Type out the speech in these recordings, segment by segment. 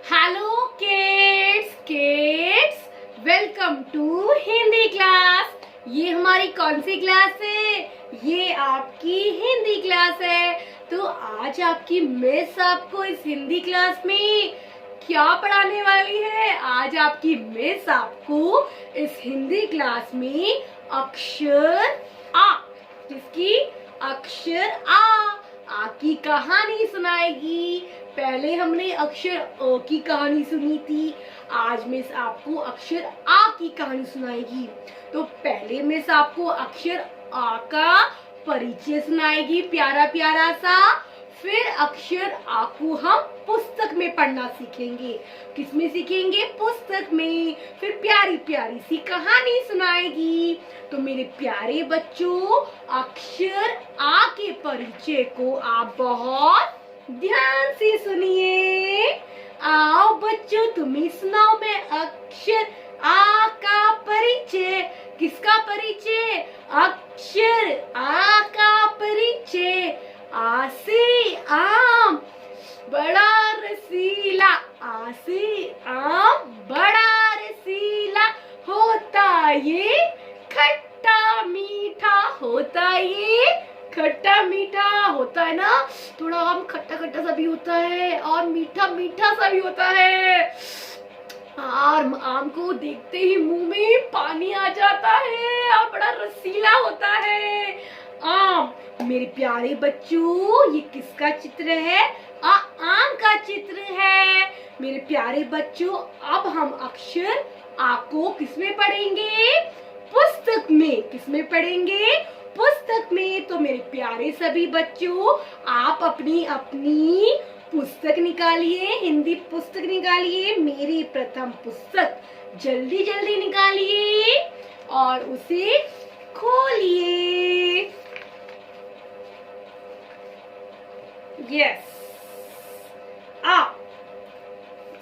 Hello kids welcome to Hindi class. ये हमारी कौन सी क्लास है? ये आपकी हिंदी क्लास है। तो आज आपकी मिस आपको इस हिंदी क्लास में क्या पढ़ाने वाली है? आज आपकी मिस आपको इस हिंदी क्लास में अक्षर आ, जिसकी अक्षर आ की कहानी सुनाएगी। पहले हमने अक्षर अ की कहानी सुनी थी, आज मिस आपको अक्षर आ की कहानी सुनाएगी। तो पहले मिस आपको अक्षर आ का परिचय सुनाएगी, प्यारा प्यारा सा। फिर अक्षर आ को हम पुस्तक में पढ़ना सीखेंगे। किसमें सीखेंगे? पुस्तक में। फिर प्यारी प्यारी सी कहानी सुनाएगी। तो मेरे प्यारे बच्चों, अक्षर आ के परिचय को आप बहुत ध्यान से सुनिए। आओ बच्चों, तुम्हें सुनाओ मैं अक्षर आ का परिचय। किसका परिचय? अक्षर आ का परिचय। आ से आम बड़ा रसीला, आ से आम बड़ा रसीला, होता ये खट्टा मीठा, होता ये खट्टा मीठा। होता है ना, थोड़ा आम खट्टा खट्टा सा भी होता है और मीठा मीठा सा भी होता है। और आम को देखते ही मुंह में पानी आ जाता है और बड़ा रसीला होता है आम। मेरे प्यारे बच्चों, ये किसका चित्र है? आम का चित्र है। मेरे प्यारे बच्चों, अब हम अक्षर आ को किसमें पढ़ेंगे? पुस्तक में। किसमें पढ़ेंगे? पुस्तक में। तो मेरे प्यारे सभी बच्चों, आप अपनी अपनी पुस्तक निकालिए, हिंदी पुस्तक निकालिए। मेरी प्रथम पुस्तक जल्दी जल्दी निकालिए और उसे खोलिए। यस, आप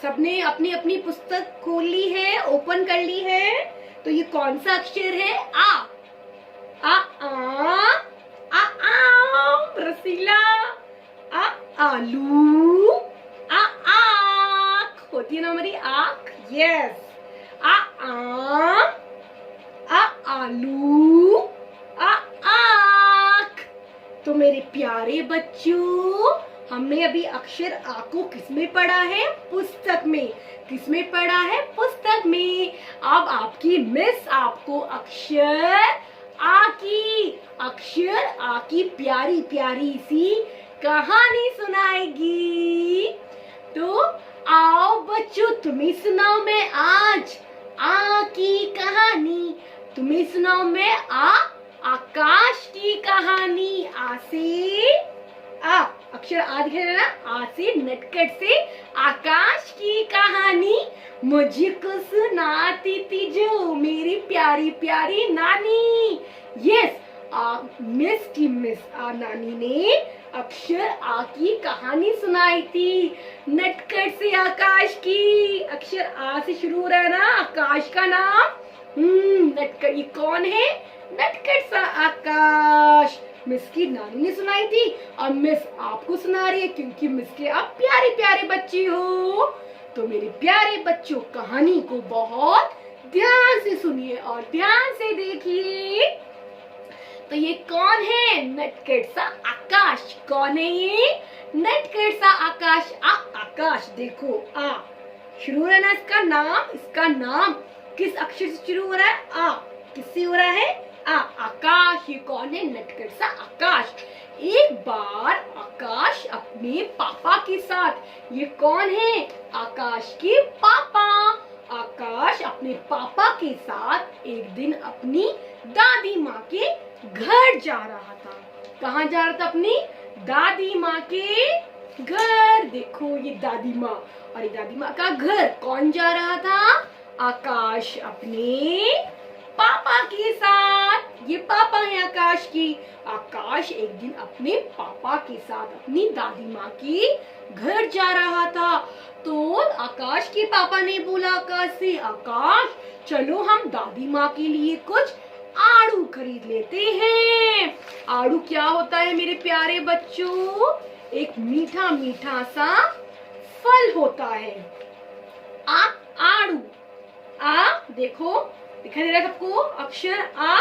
सबने अपनी अपनी पुस्तक खोल ली है, ओपन कर ली है। तो ये कौन सा अक्षर है? आ आम रसीला, आलू, आँख होती है ना हमारी आँख। यस, आम, आलू, आँख। तो मेरे प्यारे बच्चों, हमने अभी अक्षर आ को किसमें पढ़ा है? पुस्तक में। किसमें पढ़ा है? पुस्तक में। अब आपकी मिस आपको अक्षर आ की प्यारी प्यारी सी कहानी सुनाएगी। तो आओ बच्चों, तुम्हें सुनाओ मैं आज आ की कहानी। तुम्हें सुनाओ मैं आकाश की कहानी। आ से आ, अक्षर आ दिखाई दे रहा ना? आ से नटखट से आकाश की कहानी मुझको सुनाती थी जो मेरी प्यारी प्यारी नानी। यस, मिस की मिस नानी ने अक्षर आ की कहानी सुनाई थी, नटखट से आकाश की। अक्षर आ से शुरू हो रहा है ना आकाश का नाम। नटखट, ये कौन है? नटखट सा आकाश। मिस की नानी ने सुनाई थी और मिस आपको सुना रही है, क्योंकि मिस के आप प्यारे प्यारे बच्चे हो। तो मेरे प्यारे बच्चों, कहानी को बहुत ध्यान से सुनिए और ध्यान से देखिए। तो ये कौन है? नटखट सा आकाश। कौन है ये? नटखट सा आकाश। आकाश देखो, आ शुरू हो रहा है ना इसका नाम। इसका नाम किस अक्षर से शुरू हो रहा है? आ। किससे हो रहा है? आकाश। ये कौन है? नटखट सा आकाश। एक बार आकाश अपने पापा के साथ। ये कौन है? आकाश के पापा। आकाश अपने पापा के साथ एक दिन अपनी दादी माँ के घर जा रहा था। कहाँ जा रहा था? अपनी दादी माँ के घर। देखो, ये दादी माँ और ये दादी माँ का घर। कौन जा रहा था? आकाश अपने पापा के साथ। ये पापा है आकाश की। आकाश एक दिन अपने पापा के साथ अपनी दादी माँ के घर जा रहा था। तो आकाश के पापा ने बोला आकाश से, आकाश चलो हम दादी माँ के लिए कुछ आड़ू खरीद लेते हैं। आड़ू क्या होता है मेरे प्यारे बच्चों? एक मीठा मीठा सा फल होता है। देखो दिखाई दे रहा है सबको अक्षर आ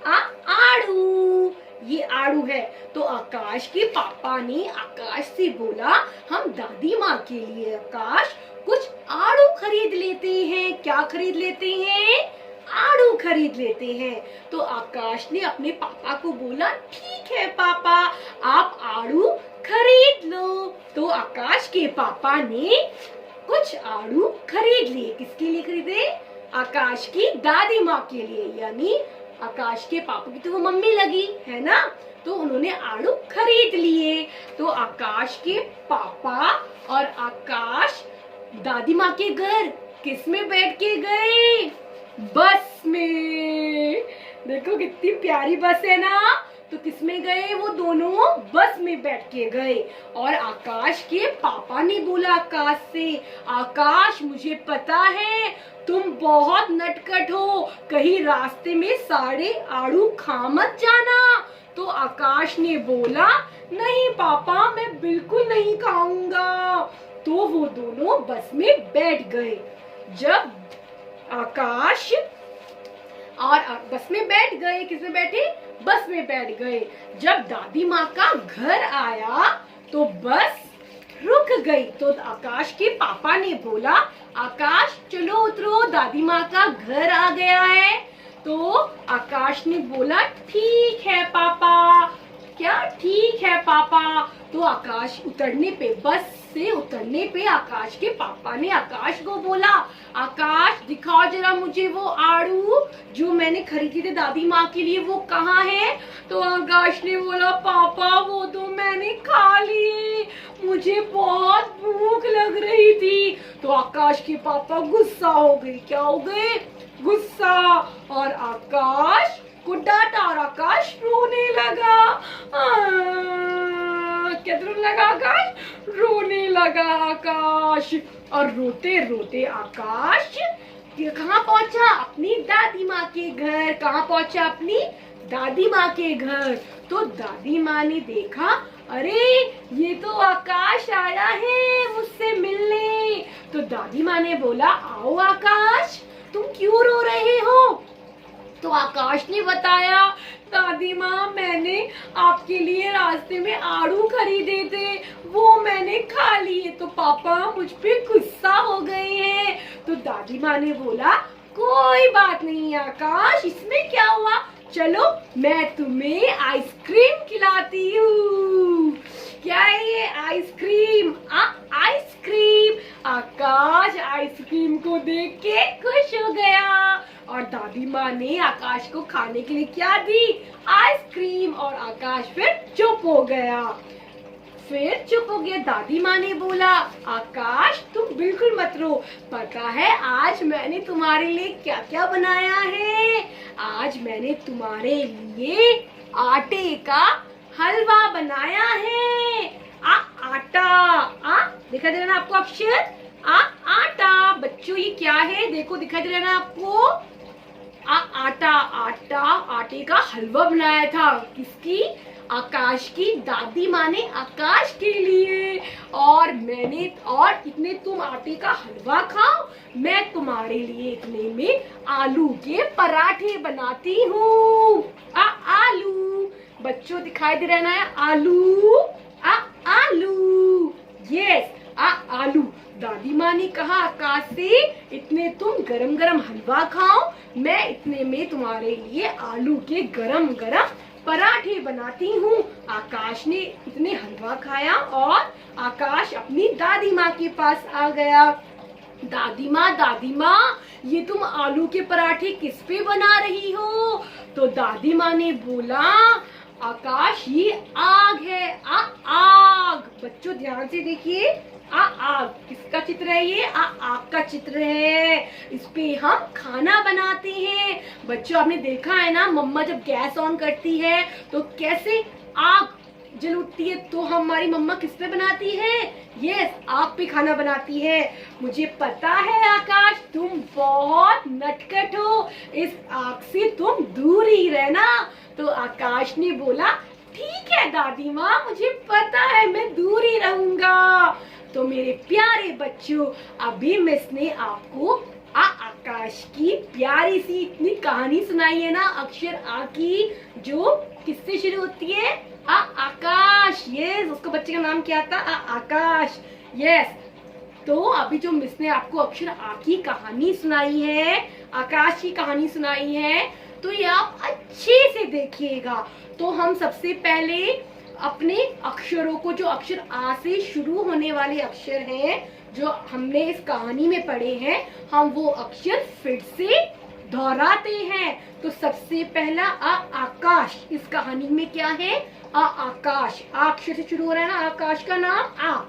आड़ू, ये आड़ू है। तो आकाश के पापा ने आकाश से बोला हम दादी माँ के लिए आकाश कुछ आड़ू खरीद लेते हैं। क्या खरीद लेते हैं? आड़ू खरीद लेते हैं। तो आकाश ने अपने पापा को बोला ठीक है पापा, आप आड़ू खरीद लो। तो आकाश के पापा ने कुछ आड़ू खरीद लिए। किसके लिए खरीदे? आकाश की दादी माँ के लिए, यानी आकाश के पापा की तो वो मम्मी लगी है ना, तो उन्होंने आड़ू खरीद लिए। तो आकाश के पापा और आकाश दादी माँ के घर किस में बैठ के गए? बस में। देखो कितनी प्यारी बस है ना। तो किस में गए? वो दोनों बस में बैठ के गए। और आकाश के पापा ने बोला आकाश से, आकाश मुझे पता है तुम बहुत नटखट हो, कहीं रास्ते में सारे आड़ू खा मत जाना। तो आकाश ने बोला नहीं पापा, मैं बिल्कुल नहीं खाऊंगा। तो वो दोनों बस में बैठ गए। जब आकाश और बस में बैठ गए, किस में बैठे? बस में बैठ गए। जब दादी माँ का घर आया तो बस रुक गई। तो आकाश के पापा ने बोला आकाश चलो उतरो, दादी माँ का घर आ गया है। तो आकाश ने बोला ठीक है पापा। क्या ठीक है पापा? तो आकाश उतरने पे, बस से उतरने पे आकाश के पापा ने आकाश को बोला आकाश दिखाओ जरा मुझे वो आड़ू जो मैंने खरीदी थे दादी माँ के लिए, वो कहाँ है? तो आकाश ने बोला पापा वो तो मैंने खा लिए, मुझे बहुत भूख लग रही थी। तो आकाश के पापा गुस्सा हो गए। क्या हो गए? गुस्सा। और आकाश को डांटा और आकाश रोने लगा। क्या रोने लगा आकाश? रोने लगा आकाश। और रोते रोते आकाश कहाँ पहुंचा? अपनी दादी माँ के घर। कहाँ पहुंचा? अपनी दादी माँ के घर। तो दादी माँ ने देखा अरे ये तो आकाश आया है मुझसे मिलने। तो दादी माँ ने बोला आओ आकाश, तुम क्यों रो रहे हो? तो आकाश ने बताया दादी माँ मैंने आपके लिए रास्ते में आड़ू खरीदे थे, वो मैंने खा लिए, तो पापा मुझ पे गुस्सा हो गए हैं। तो दादी माँ ने बोला कोई बात नहीं आकाश, इसमें क्या हुआ, चलो मैं तुम्हें आइसक्रीम खिलाती हूँ। क्या है ये? आइसक्रीम। आइसक्रीम। आकाश आइसक्रीम को देख के खुश हो गया और दादी माँ ने आकाश को खाने के लिए क्या दी? आइसक्रीम। और आकाश फिर चुप हो गया। दादी माँ ने बोला आकाश तुम बिल्कुल मत रो, पता है आज मैंने तुम्हारे लिए क्या क्या बनाया है? आज मैंने तुम्हारे लिए आटे का हलवा बनाया है। आटा। दिखाई दे रहा है ना आपको अक्षर? आटा। बच्चों ये क्या है? देखो दिखाई दे रहा है ना आपको? आटा। आटे का हलवा बनाया था। किसकी? आकाश की दादी माँ ने आकाश के लिए। और इतने तुम आटे का हलवा खाओ, मैं तुम्हारे लिए इतने में आलू के पराठे बनाती हूँ। आलू। बच्चों दिखाई दे रहा है आलू। आलू। यस आलू। दादी माँ ने कहा आकाश से इतने तुम गरम गरम हलवा खाओ, मैं इतने में तुम्हारे लिए आलू के गरम गरम पराठे बनाती हूँ। आकाश ने इतने हलवा खाया और आकाश अपनी दादी माँ के पास आ गया। दादी माँ ये तुम आलू के पराठे किस पे बना रही हो? तो दादी माँ ने बोला आकाश ये आग है। आग। बच्चों ध्यान से देखिए, आग किसका चित्र है? ये आग का चित्र है, इस पे हम खाना बनाते हैं। बच्चों आपने देखा है ना मम्मा जब गैस ऑन करती है तो कैसे आग जल उठती है, तो हमारी मम्मा किस पे बनाती है? यस आग पे खाना बनाती है। मुझे पता है आकाश तुम बहुत नटखट हो, इस आग से तुम दूर ही रहना। तो आकाश ने बोला ठीक है दादी माँ, मुझे पता है मैं दूर ही रहूंगा। तो मेरे प्यारे बच्चों अभी मिस ने आपको आकाश की प्यारी सी इतनी कहानी सुनाई है ना अक्षर आ की, जो किससे शुरू होती है? आकाश। यस, उसको बच्चे का नाम क्या था? आकाश। यस, तो अभी जो मिस ने आपको अक्षर आ की कहानी सुनाई है, आकाश की कहानी सुनाई है, तो ये आप अच्छे से देखिएगा। तो हम सबसे पहले अपने अक्षरों को, जो अक्षर आ से शुरू होने वाले अक्षर हैं, जो हमने इस कहानी में पढ़े हैं, हम वो अक्षर फिर से दोहराते हैं। तो सबसे पहला आकाश। इस कहानी में क्या है? आकाश। आ अक्षर से शुरू हो रहा है ना आकाश का नाम आ।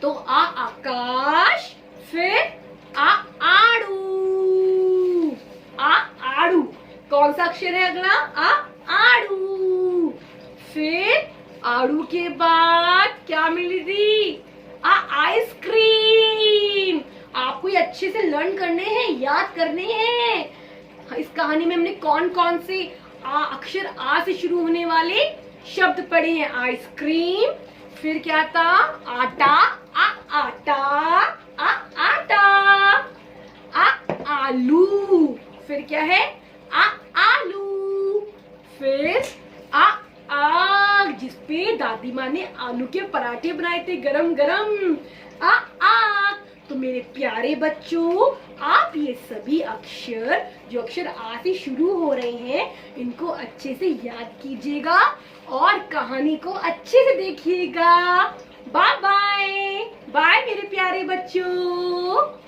तो आकाश, फिर आड़ू। आड़ू कौन सा अक्षर है अगला? आड़ू। फिर आड़ू के बाद क्या मिली थी? आइसक्रीम। आपको ये अच्छे से लर्न करने हैं, याद करने हैं। इस कहानी में हमने कौन कौन से अक्षर आ से शुरू होने वाले शब्द पढ़े हैं? आइसक्रीम, फिर क्या था? आटा, आटा, आटा, आलू, फिर क्या है? आलू, फिर आग, जिसपे दादी माँ ने आलू के पराठे बनाए थे गरम गरम। आग। तो मेरे प्यारे बच्चों, आप ये सभी अक्षर, जो अक्षर आ से शुरू हो रहे हैं, इनको अच्छे से याद कीजिएगा और कहानी को अच्छे से देखिएगा। Bye bye. बाय मेरे प्यारे बच्चों।